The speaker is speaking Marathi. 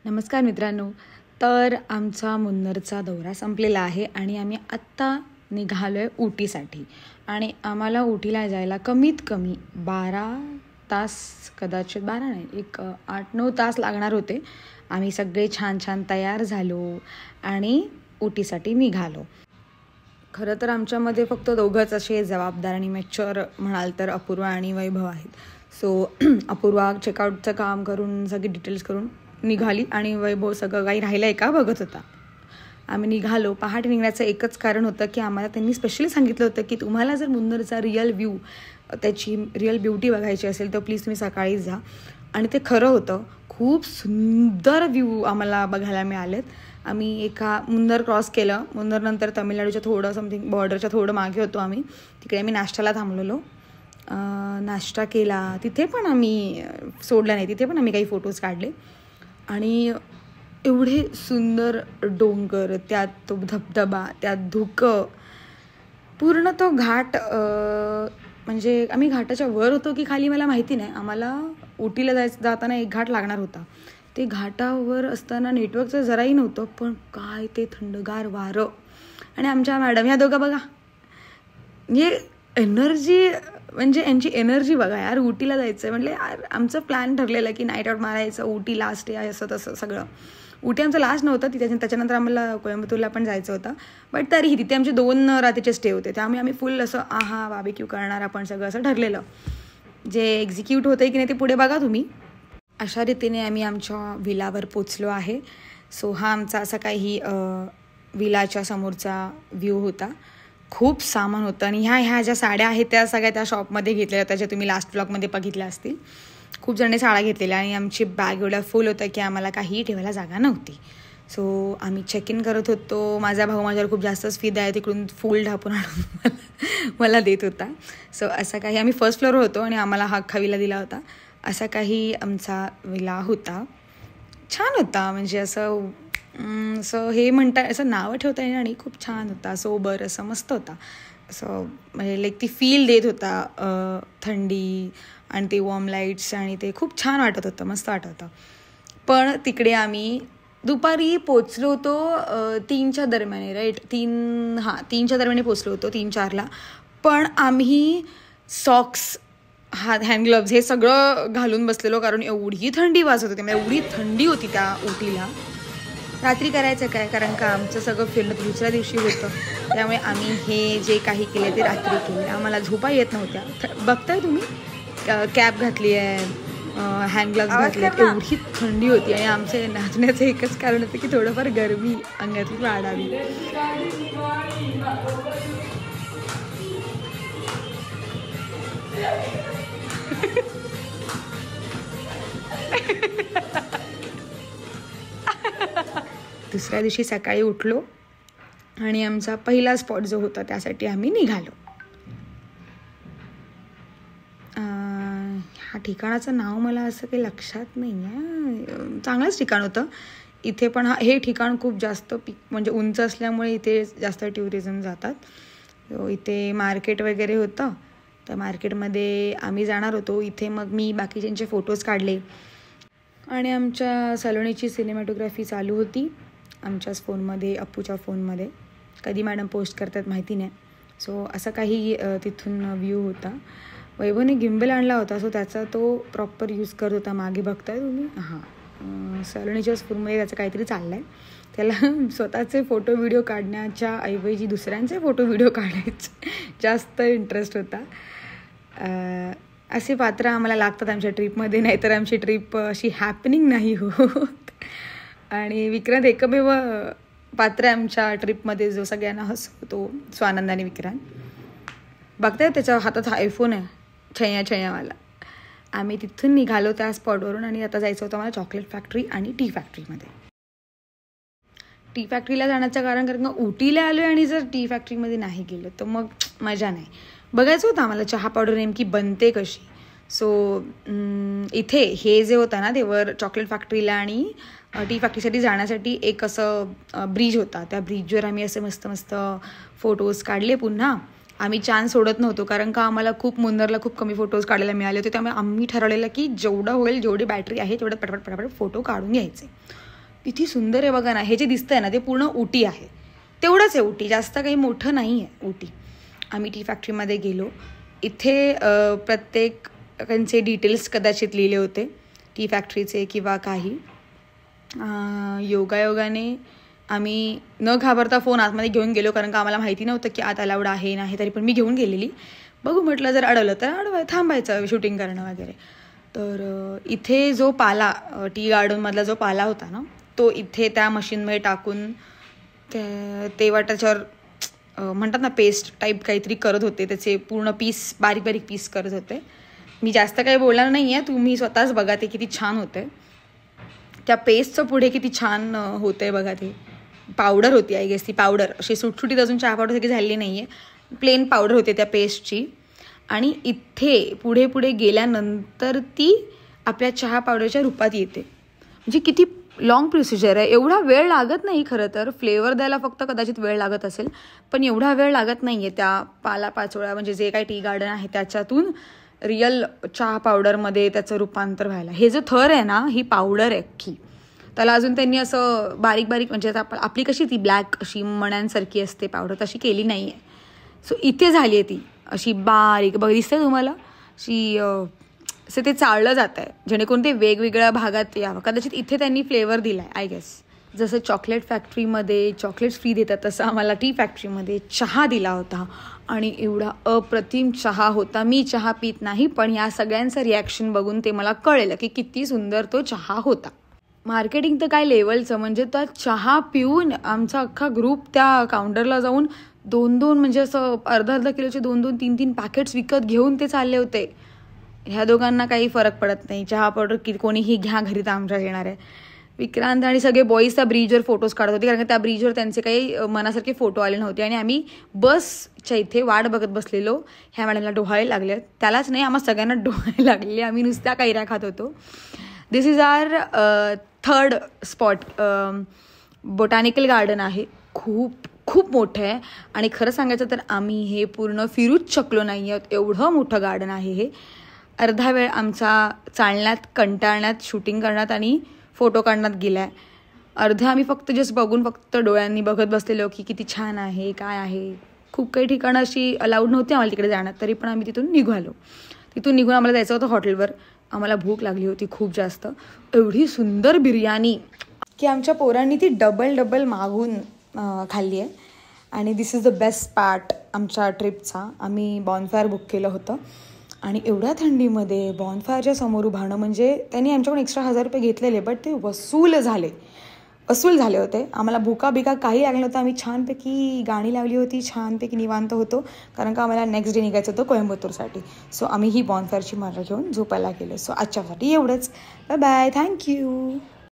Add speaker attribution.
Speaker 1: नमस्कार मित्रांनो. तर आमचा मुन्नरचा दौरा संपलेला आहे आणि आम्ही आत्ता निघालो आहे उटीसाठी. आणि आम्हाला उटीला जायला कमीत कमी 12 तास, कदाचित 12 नाही, एक 8-9 तास लागणार होते. आम्ही सगळे छान छान तयार झालो आणि उटीसाठी निघालो. खरं तर आमच्यामध्ये फक्त दोघंच असे जबाबदार आणि मॅच्युअर म्हणाल तर अपूर्वा आणि वैभव आहेत. सो अपूर्वा चेकआउटचं काम करून सगळे डिटेल्स करून निघाली आणि वैभव सगळं काही राहिलं आहे का बघत होता. आम्ही निघालो. पहाटे निघण्याचं एकच कारण होतं की आम्हाला त्यांनी स्पेशली सांगितलं होतं की तुम्हाला जर मुन्नरचा रिअल व्ह्यू, त्याची रिअल ब्युटी बघायची असेल तर प्लीज तुम्ही सकाळीच जा. आणि ते खरं होतं. खूप सुंदर व्ह्यू आम्हाला बघायला मिळालेत. आम्ही मुन्नर क्रॉस केलं. मुन्नरनंतर तमिळनाडूच्या थोडं समथिंग बॉर्डरच्या थोडं मागे होतो आम्ही. तिकडे आम्ही नाश्त्याला थांबलेलो. नाश्ता केला. तिथे पण आम्ही सोडलं नाही, तिथे पण आम्ही काही फोटोज काढले. आणि एवढे सुंदर डोंगर, त्यात तो धबधबा, त्यात धुकं, पूर्ण तो घाट, म्हणजे आम्ही घाटाच्या वर होतो की खाली मला माहिती नाही. आम्हाला उटीला जाताना एक घाट लागणार होता. ते घाटावर असताना नेटवर्कचं जराही नव्हतं, पण काय ते थंडगार वारं. आणि आमच्या मॅडम ह्या दोघं बघा, म्हणजे एनर्जी, म्हणजे यांची एनर्जी बघा यार. उटीला जायचं आहे म्हटलं यार. आमचं प्लॅन ठरलेलं की नाईट आऊट मारायचं, उटी लास्ट डे आहे, असं तसं सगळं. उटी आमचं लास्ट नव्हतं, त्याच्यानंतर आम्हाला कोयंबतूरला पण जायचं होतं. बट तरीही तिथे आमचे 2 रात्रीचे स्टे होते. त्यामुळे आम्ही फुल असं बार्बेक्यू करणार आपण सगळं असं ठरलेलं. जे एक्झिक्यूट होतं की नाही ते पुढे बघा तुम्ही. अशा रीतीने आम्ही आमच्या विलावर पोचलो आहे. सो हा आमचा असा काही विलाच्या समोरचा व्ह्यू होता. खूप सामान होतं. आणि ह्या ज्या साड्या आहेत त्या सगळ्या त्या शॉपमध्ये घेतलेल्या होत्या, ज्या तुम्ही लास्ट ब्लॉगमध्ये बघितल्या असतील. खूप जणांनी साड्या घेतलेल्या आणि आमची बॅग एवढ्या फुल होतं की आम्हाला काहीही ठेवायला जागा नव्हती. सो आम्ही चेक इन करत होतो. माझा भाऊ माझ्यावर खूप जास्तच फिदा आहे, तिकडून फुल ढापून आणून मला देत होता. सो असं काही, आम्ही फर्स्ट फ्लोअर होतो आणि आम्हाला हा अख्खा विला दिला होता. असा काही आमचा विला होता. छान होता, म्हणजे असं हे म्हणता, असं नावं ठेवता येईल. आणि खूप छान होता, सोबर असं मस्त होता. असं म्हणजे लाईक ती फील देत होता थंडी आणि ते वॉर्म लाईट्स, आणि ते खूप छान वाटत होतं, मस्त वाटत होतं. पण तिकडे आम्ही दुपारी पोचलो होतो 3च्या दरम्यान, राईट, 3च्या दरम्यान पोचलो होतो, 3-4ला. पण आम्ही सॉक्स, हँड ग्लव्स हे सगळं घालून बसलेलो, कारण एवढी थंडी वाजत होती. म्हणजे एवढी थंडी होती त्या उटीला. रात्री करायचं काय, कारण का आमचं सगळं फिरणं दुसऱ्या दिवशी होतं. त्यामुळे आम्ही हे जे काही केले ते रात्री केले. आम्हाला झोपा येत नव्हत्या. बघताय तुम्ही, कॅप घातली आहे, हँड ग्लव्स घातले आहेत. एवढी थंडी होती. आणि आमचे नाचण्याचं एकच कारण होतं की थोडंफार गरमी अंगातली वाढावी. दुसऱ्या दिवशी सकाळी उठलो आणि आमचा पहिला स्पॉट जो होता त्यासाठी आम्ही निघालो. ह्या ठिकाणाचं नाव मला असं काही लक्षात नाही आहे. चांगलंच ठिकाण होतं. इथे पण हे ठिकाण खूप जास्त म्हणजे उंच असल्यामुळे इथे जास्त टुरिझम जातात. इथे मार्केट वगैरे होतं. त्या मार्केटमध्ये आम्ही जाणार होतो. इथे मग मी बाकीच्यांचे फोटोज काढले आणि आमच्या सलोनीची सिनेमॅटोग्राफी चालू होती आमच्याच फोनमध्ये, अप्पूच्या फोनमध्ये. कधी मॅडम पोस्ट करतात माहिती नाही. सो असं काही तिथून व्ह्यू होता. वैभवने गिम्बल आणला होता, सो त्याचा तो प्रॉपर यूज करत होता. मागे बघताय तुम्ही. सलोनीच्याच फोनमध्ये त्याचं काहीतरी चाललं आहे. त्याला स्वतःचे फोटो व्हिडिओ काढण्याच्या ऐवजी दुसऱ्यांचे फोटो व्हिडिओ काढायचे जास्त इंटरेस्ट होता. असे पात्र आम्हाला लागतात आमच्या ट्रिपमध्ये, नाहीतर आमची ट्रिप अशी हॅपनिंग नाही होत. आणि विक्रांत एकमेव पात्र आमच्या ट्रिपमध्ये जो सगळ्यांना हसवतो, स्वानंद आणि विक्रांत. बघताय त्याच्या हातात हा आयफोन आहे, छय्यावाला. आम्ही तिथून निघालो त्या स्पॉटवरून आणि आता जायचं होतं मला चॉकलेट फॅक्टरी आणि टी फॅक्टरीमध्ये. टी फॅक्टरीला जाण्याचं कारण का उटीला आलो आहे आणि जर टी फॅक्टरीमध्ये नाही गेलो तर मग मजा नाही. बघायचं होतं आम्हाला चहा पावडर नेमकी बनते कशी. सो इथे हे जे होतं ना, ते वर चॉकलेट फॅक्टरीला आणि टी फॅक्टरीसाठी जाण्यासाठी एक असं ब्रिज होता. त्या ब्रिजवर आम्ही असे मस्त मस्त फोटोज काढले. पुन्हा आम्ही चान्स सोडत नव्हतो, कारण का आम्हाला मुन्नरला खूप कमी फोटोज काढायला मिळाले होते. त्यामुळे आम्ही ठरवलेलं की जेवढं होईल, जेवढी बॅटरी आहे तेवढं पटपट फोटो काढून घ्यायचे. किती सुंदर आहे बघा ना. हे जे दिसतंय ना ते पूर्ण उटी आहे, तेवढंच आहे उटी, जास्त काही मोठं नाही आहे उटी. आम्ही टी फॅक्टरीमध्ये गेलो. इथे प्रत्येकांचे डिटेल्स कदाचित लिहिले होते टी फॅक्टरीचे किंवा काही. योगायोगाने आम्ही न घाबरता फोन आतमध्ये घेऊन गेलो, कारण का आम्हाला माहिती नव्हतं की आत अलाउड आहे नाही. तरी पण मी घेऊन गेलेली. बघू म्हटलं जर अडवलं तर थांबायचं शूटिंग करणं वगैरे. तर इथे जो पाला टी गार्डनमधला जो पाला होता ना तो इथे त्या मशीनमध्ये टाकून तेव्हा त्याच्यावर म्हणतात ना पेस्ट टाईप काहीतरी करत होते. त्याचे पूर्ण पीस बारीक बारीक पीस करत होते. मी जास्त काही बोलणार नाही आहे, तुम्ही स्वतःच बघा ते किती छान होते. त्या पेस्टचं पुढे किती छान होतंय बघा. ते पावडर होती आय गेस, ती पावडर अशी सुटसुटीत अजून चहा पावडर सगळी झालेली नाही आहे, प्लेन पावडर होते त्या पेस्टची. आणि इथे पुढे पुढे गेल्यानंतर ती आपल्या चहा पावडरच्या रूपात येते. म्हणजे किती लॉंग प्रोसिजर आहे. एवढा वेळ लागत नाही खरं तर, फ्लेवर द्यायला फक्त कदाचित वेळ लागत असेल, पण एवढा वेळ लागत नाही आहे त्या पालापाचोळा म्हणजे जे काही टी गार्डन आहे त्याच्यातून रिअल चहा पावडरमध्ये त्याचं रूपांतर व्हायला. हे जो थर आहे ना ही पावडर आहे अख्खी, त्याला अजून त्यांनी असं बारीक बारीक म्हणजे आता आपली कशी ती ब्लॅक अशी मण्यांसारखी असते पावडर तशी केली नाही आहे. सो इथे झाली आहे ती अशी बारीक बघ दिसते तुम्हाला अशी असं ते चाळलं जातं आहे जेणेकरून ते वेगवेगळ्या भागात यावं. कदाचित इथे त्यांनी फ्लेवर दिला आहे आय गेस. जसं चॉकलेट फॅक्टरीमध्ये चॉकलेट्स फ्री देतात तसं आम्हाला टी फॅक्टरीमध्ये चहा दिला होता आणि एवढा अप्रतिम चहा होता. मी चहा पित नाही, पण या सगळ्यांचं रिॲक्शन बघून ते मला कळलं की किती सुंदर तो चहा होता. मार्केटिंग तर काय लेवलचं, म्हणजे त्या चहा पिऊन आमचा अख्खा ग्रुप त्या काउंटरला जाऊन 2-2 म्हणजे असं अर्धा किलोचे 2-2 3-3 पॅकेट्स विकत घेऊन ते चालले होते. ह्या दोघांना काही फरक पडत नाही, चहा पावडर कोणीही घ्या घरी तर आमच्या येणार आहे. विक्रांत आणि सगळे बॉईज त्या ब्रिजवर फोटोज काढत होते, कारण की त्या ब्रिजवर त्यांचे काही मनासारखे फोटो आले नव्हते. आणि आम्ही बसच्या इथे वाट बघत बसलेलो. ह्या मॅडमला डोहाळे लागले, त्यालाच नाही आम्हाला सगळ्यांना डोहाळे लागले. आम्ही नुसत्या कैऱ्या खात होतो. This is our third spot. Botanical garden आहे, खूप खूप मोठं आहे. आणि खरं सांगायचं तर आम्ही हे पूर्ण फिरूच शकलो नाही आहोत, एवढं मोठं गार्डन आहे हे. अर्धा वेळ आमचा चालण्यात, कंटाळण्यात, शूटिंग करण्यात आणि फोटो काढण्यात गेला आहे. अर्धे आम्ही फक्त जस्ट बघून फक्त डोळ्यांनी बघत बसलेलो की किती छान आहे काय आहे. खूप काही ठिकाणं अशी अलाउड नव्हती आम्हाला तिकडे जाण्यात, तरी पण आम्ही तिथून निघालो. तिथून निघून आम्हाला जायचं होतं हॉटेलवर. आम्हाला भूक लागली होती खूप जास्त. एवढी सुंदर बिर्याणी की आमच्या पोरांनी ती डबल मागून खाल्ली आहे. आणि दिस इज द बेस्ट पार्ट आमच्या ट्रिपचा. आम्ही बॉनफायर बुक केलं होतं आणि एवढ्या थंडीमध्ये बॉनफायरच्या समोर उभारणं म्हणजे त्यांनी आमच्याकडून एक्स्ट्रा 1000 रुपये घेतलेले, बट ते वसूल झाले होते. आम्हाला भुका बिका काही लागलं नव्हतं. आम्ही छानपैकी गाणी लावली होती, छानपैकी निवांत होतो, कारण का आम्हाला नेक्स्ट डे निघायचं होतं कोइंबतूरसाठी. सो आम्ही ही बॉनफायरची मजा घेऊन झोपायला गेलो. सो आजच्यासाठी एवढंच. Bye bye, thank you.